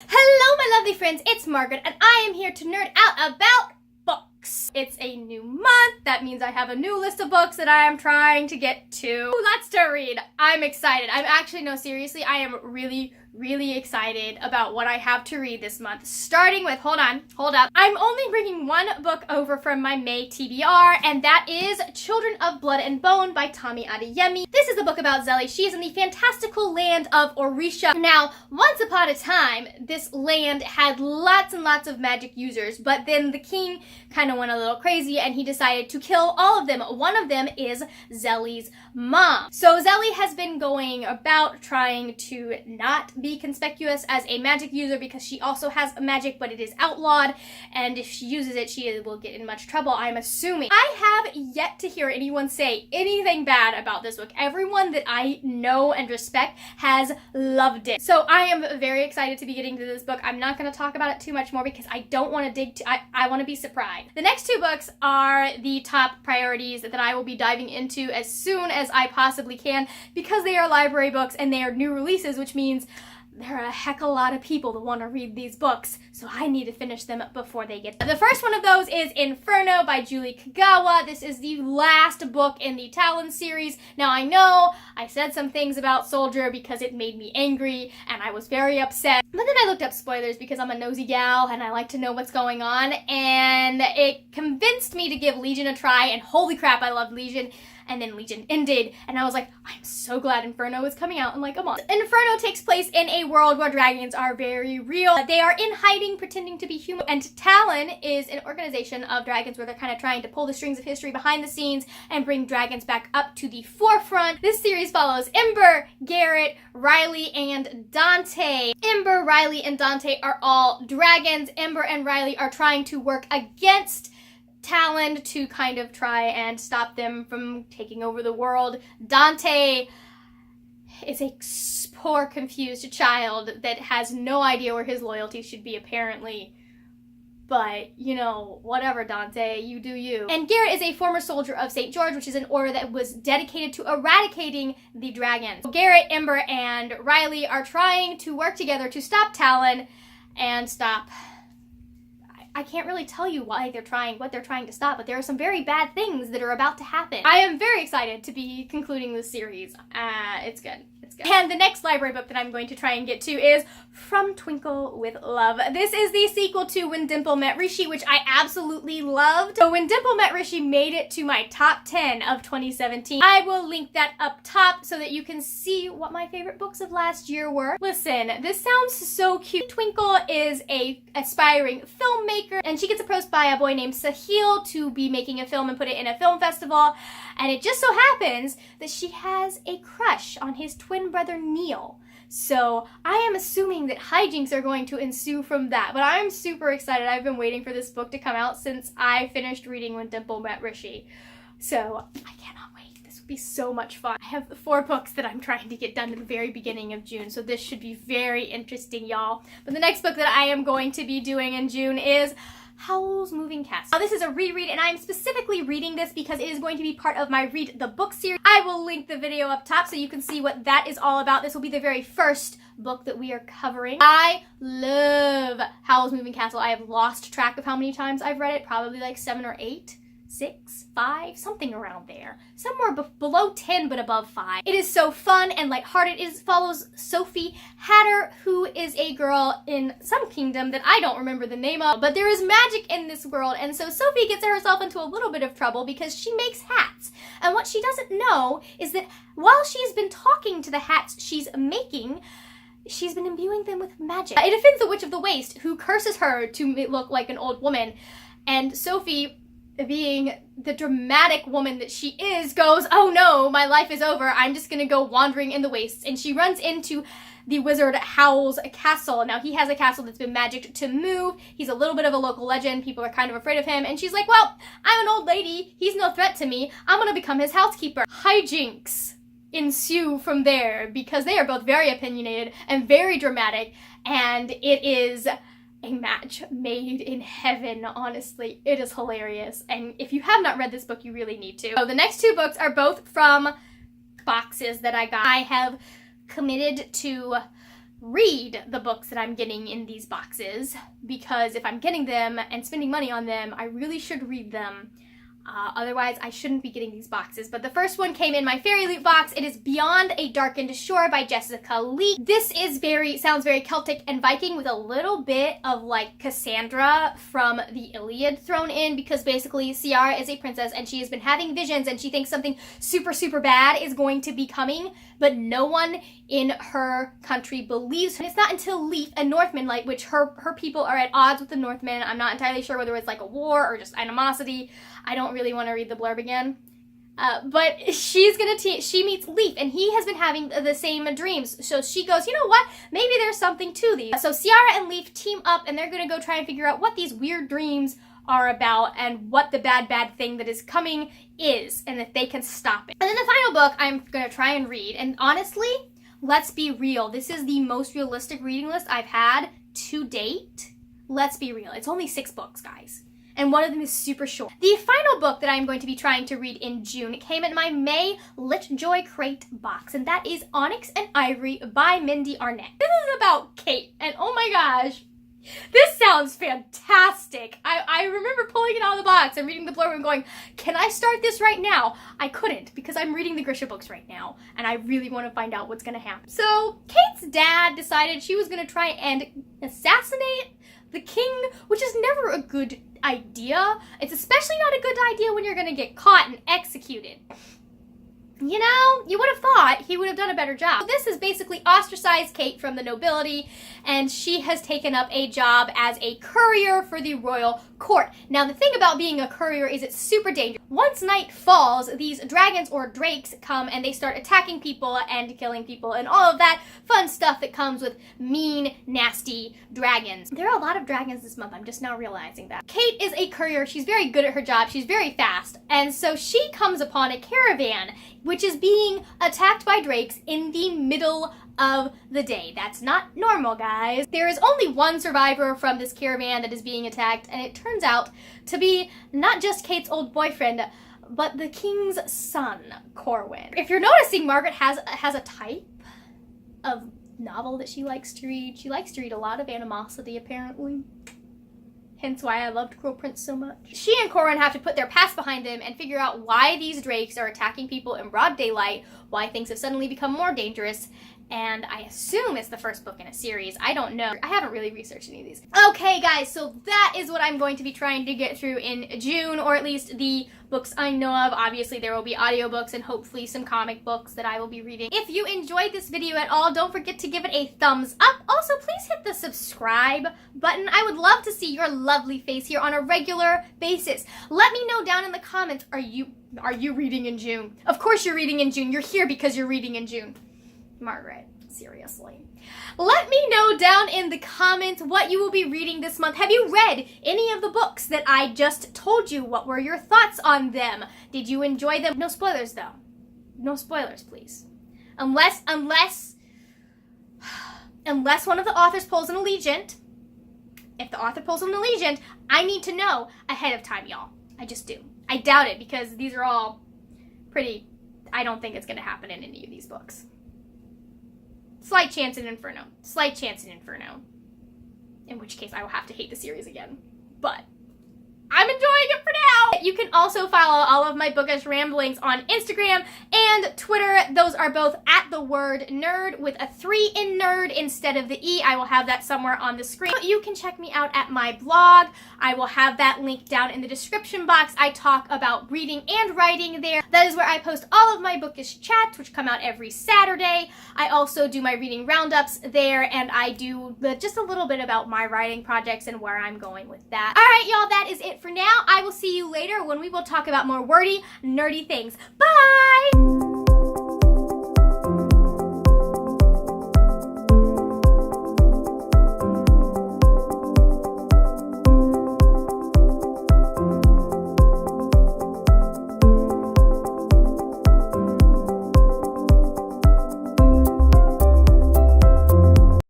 Hello my lovely friends, it's Margaret and I am here to nerd out about books. It's a new month, that means I have a new list of books that I am trying to get to. Lots to read. I'm excited. No, seriously, I am really excited about what I have to read this month. Starting with, hold up. I'm only bringing one book over from my May TBR, and that is Children of Blood and Bone by Tommy Adeyemi. This is a book about Zelly. She is in the fantastical land of Orisha. Now, once upon a time, this land had lots and lots of magic users, but then the king kind of went a little crazy and he decided to kill all of them. One of them is Zelly's mom. So Zelly has been going about trying to not be conspicuous as a magic user because she also has magic, but it is outlawed, and if she uses it, she will get in much trouble, I'm assuming. I have yet to hear anyone say anything bad about this book. Everyone that I know and respect has loved it. So I am very excited to be getting to this book. I'm not going to talk about it too much more because I don't want to dig I want to be surprised. The next two books are the top priorities that I will be diving into as soon as I possibly can because they are library books and they are new releases, which means there are a heck of a lot of people that want to read these books, so I need to finish them before they get there. The first one of those is Inferno by Julie Kagawa. This is the last book in the Talon series. Now I know I said some things about Soldier because it made me angry and I was very upset, but then I looked up spoilers because I'm a nosy gal and I like to know what's going on, and it convinced me to give Legion a try, and holy crap, I loved Legion. And then Legion ended, and I was like, I'm so glad Inferno is coming out in like a month. Inferno takes place in a world where dragons are very real. They are in hiding, pretending to be human. And Talon is an organization of dragons where they're kind of trying to pull the strings of history behind the scenes and bring dragons back up to the forefront. This series follows Ember, Garrett, Riley, and Dante. Ember, Riley, and Dante are all dragons. Ember and Riley are trying to work against Talon to kind of try and stop them from taking over the world. Dante is a poor, confused child that has no idea where his loyalty should be, apparently. But, you know, whatever, Dante, you do you. And Garrett is a former soldier of St. George, which is an order that was dedicated to eradicating the dragons. So Garrett, Ember, and Riley are trying to work together to stop Talon and stop... I can't really tell you what they're trying to stop, but there are some very bad things that are about to happen. I am very excited to be concluding this series. It's good. It's good. And the next library book that I'm going to try and get to is From Twinkle with Love. This is the sequel to When Dimple Met Rishi, which I absolutely loved. So When Dimple Met Rishi made it to my top 10 of 2017. I will link that up top so that you can see what my favorite books of last year were. Listen, this sounds so cute. Twinkle is a aspiring filmmaker, and she gets approached by a boy named Sahil to be making a film and put it in a film festival, and it just so happens that she has a crush on his twin brother Neil. So I am assuming that hijinks are going to ensue from that, but I'm super excited. I've been waiting for this book to come out since I finished reading When Dimple Met Rishi. So I cannot wait. This will be so much fun. I have 4 books that I'm trying to get done at the very beginning of June, so this should be very interesting, y'all. But the next book that I am going to be doing in June is Howls Moving Castle. Now this is a reread, and I'm specifically reading this because it is going to be part of my Read the Book series. I will link the video up top so you can see what that is all about. This will be the very first book that we are covering. I love Howls Moving Castle. I have lost track of how many times I've read it, probably like 7 or 8. 6, 5, something around there. Somewhere below 10 but above 5. It is so fun and lighthearted. It follows Sophie Hatter, who is a girl in some kingdom that I don't remember the name of, but there is magic in this world, and so Sophie gets herself into a little bit of trouble because she makes hats. And what she doesn't know is that while she's been talking to the hats she's making, she's been imbuing them with magic. It offends the Witch of the Waste, who curses her to look like an old woman, and Sophie, being the dramatic woman that she is, goes, oh no, my life is over, I'm just gonna go wandering in the wastes. And she runs into the wizard Howls' castle. Now he has a castle that's been magicked to move. He's a little bit of a local legend. People are kind of afraid of him. And she's like, well, I'm an old lady. He's no threat to me. I'm gonna become his housekeeper. Hijinks ensue from there because they are both very opinionated and very dramatic, and it is a match made in heaven, honestly. It is hilarious, and if you have not read this book, you really need to. So the next 2 books are both from boxes that I got. I have committed to read the books that I'm getting in these boxes, because if I'm getting them and spending money on them, I really should read them. Otherwise, I shouldn't be getting these boxes. But the first one came in my fairy loot box. It is Beyond a Darkened Shore by Jessica Leek. This is sounds very Celtic and Viking with a little bit of like Cassandra from the Iliad thrown in, because basically Ciara is a princess and she has been having visions and she thinks something super, super bad is going to be coming, but no one in her country believes her. And it's not until Leaf, a Northman, like, which her people are at odds with the Northmen. I'm not entirely sure whether it's like a war or just animosity. I don't really want to read the blurb again. But she meets Leaf, and he has been having the same dreams. So she goes, you know what? Maybe there's something to these. So Ciara and Leaf team up, and they're going to go try and figure out what these weird dreams are about and what the bad thing that is coming is, and if they can stop it. And then the final book I'm going to try and read, and honestly, let's be real. This is the most realistic reading list I've had to date. Let's be real. It's only 6 books, guys. And one of them is super short. The final book that I'm going to be trying to read in June came in my May LitJoy Crate box, and that is Onyx and Ivory by Mindy Arnett. This is about Kate, and oh my gosh, this sounds fantastic. I remember pulling it out of the box and reading the blurb and going, can I start this right now? I couldn't, because I'm reading the Grisha books right now, and I really want to find out what's going to happen. So Kate's dad decided she was going to try and assassinate the king, which is never a good idea. It's especially not a good idea when you're going to get caught and executed. You know, you would have thought he would have done a better job. So this is basically ostracized Kate from the nobility, and she has taken up a job as a courier for the royal court. Now, the thing about being a courier is it's super dangerous. Once night falls, these dragons or drakes come and they start attacking people and killing people and all of that fun stuff that comes with mean, nasty dragons. There are a lot of dragons this month. I'm just now realizing that. Kate is a courier. She's very good at her job. She's very fast. And so she comes upon a caravan which is being attacked by drakes in the middle of the day. That's not normal, guys. There is only one survivor from this caravan that is being attacked, and it turns out to be not just Kate's old boyfriend, but the king's son, Corwin. If you're noticing, Margaret has a type of novel that she likes to read. She likes to read a lot of animosity, apparently. Hence why I loved Cruel Prince so much. She and Corwin have to put their past behind them and figure out why these drakes are attacking people in broad daylight, why things have suddenly become more dangerous, and I assume it's the first book in a series. I don't know. I haven't really researched any of these. Okay, guys, so that is what I'm going to be trying to get through in June, or at least the books I know of. Obviously, there will be audiobooks and hopefully some comic books that I will be reading. If you enjoyed this video at all, don't forget to give it a thumbs up. Also, please hit the subscribe button. I would love to see your lovely face here on a regular basis. Let me know down in the comments, are you reading in June? Of course you're reading in June. You're here because you're reading in June. Margaret, seriously. Let me know down in the comments what you will be reading this month. Have you read any of the books that I just told you? What were your thoughts on them? Did you enjoy them? No spoilers, though. No spoilers, please. Unless one of the authors pulls an Allegiant. If the author pulls an Allegiant, I need to know ahead of time, y'all. I just do. I doubt it, because these are all pretty... I don't think it's going to happen in any of these books. Slight chance in Inferno. Slight chance in Inferno. In which case I will have to hate the series again. But I'm enjoying it for now! You can also follow all of my bookish ramblings on Instagram and Twitter. Those are both at the word nerd with a 3 in nerd instead of the E. I will have that somewhere on the screen. You can check me out at my blog. I will have that link down in the description box. I talk about reading and writing there. That is where I post all of my bookish chats, which come out every Saturday. I also do my reading roundups there, and I do just a little bit about my writing projects and where I'm going with that. All right, y'all, that is it for now. I will see you later when we will talk about more wordy, nerdy things. Bye!